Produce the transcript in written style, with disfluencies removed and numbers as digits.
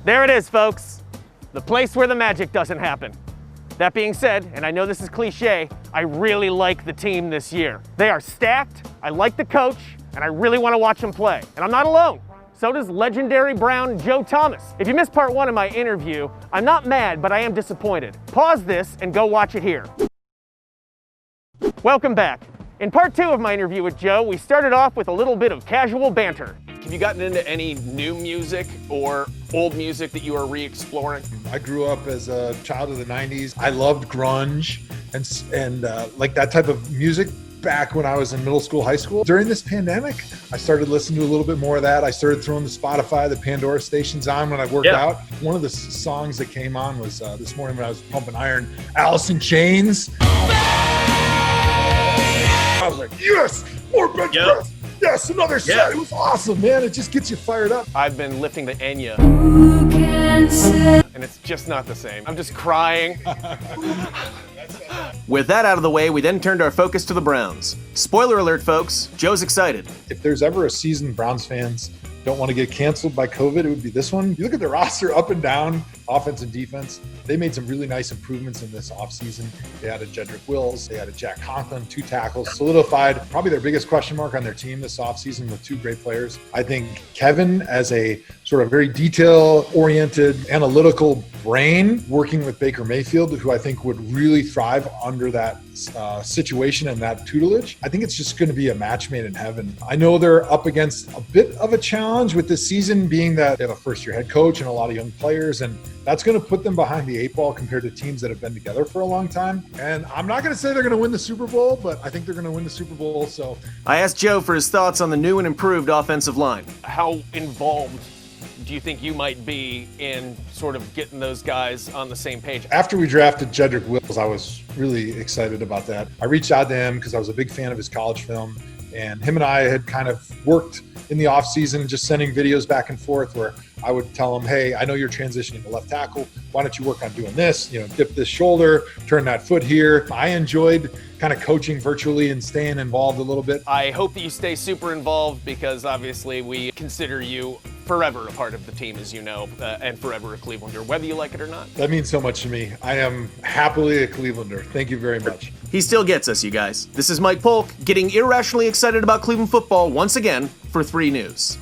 There it is, folks. The place where the magic doesn't happen. That being said, and I know this is cliche, I really like the team this year. They are stacked, I like the coach, and I really want to watch them play. And I'm not alone. So does legendary Brown Joe Thomas. If you missed part 1 of my interview, I'm not mad, but I am disappointed. Pause this and go watch it here. Welcome back. In part 2 of my interview with Joe, we started off with a little bit of casual banter. Have you gotten into any new music or old music that you are re-exploring? I grew up as a child of the 90s. I loved grunge and like that type of music back when I was in middle school, high school. During this pandemic, I started listening to a little bit more of that. I started throwing the Spotify, the Pandora stations on when I worked out. One of the songs that came on was this morning when I was pumping iron, Alice in Chains. I was like, yes, more bench press. Yes, another set. It was awesome, man. It just gets you fired up. I've been lifting the Enya, and it's just not the same. I'm just crying. With that out of the way, we then turned our focus to the Browns. Spoiler alert, folks, Joe's excited. If there's ever a season Browns fans don't want to get canceled by COVID, it would be this one. You look at the roster up and down, offense and defense. They made some really nice improvements in this offseason. They added Jedrick Wills. They added Jack Conklin, 2 tackles, solidified probably their biggest question mark on their team this offseason with 2 great players. I think Kevin, as a sort of very detail-oriented, analytical brain, working with Baker Mayfield, who I think would really thrive under that situation and that tutelage. I think it's just going to be a match made in heaven. I know they're up against a bit of a challenge with this season, being that they have a first-year head coach and a lot of young players, and that's going to put them behind the 8 ball compared to teams that have been together for a long time. And I'm not going to say they're going to win the Super Bowl, but I think they're going to win the Super Bowl. So I asked Joe for his thoughts on the new and improved offensive line. How involved do you think you might be in sort of getting those guys on the same page? After we drafted Jedrick Wills, I was really excited about that. I reached out to him because I was a big fan of his college film, and him and I had kind of worked in the offseason just sending videos back and forth where I would tell him, hey, I know you're transitioning to left tackle. Why don't you work on doing this? Dip this shoulder, turn that foot here. I enjoyed kind of coaching virtually and staying involved a little bit. I hope that you stay super involved because obviously we consider you forever a part of the team, as you know, and forever a Clevelander, whether you like it or not. That means so much to me. I am happily a Clevelander. Thank you very much. He still gets us, you guys. This is Mike Polk getting irrationally excited about Cleveland football once again for 3 News.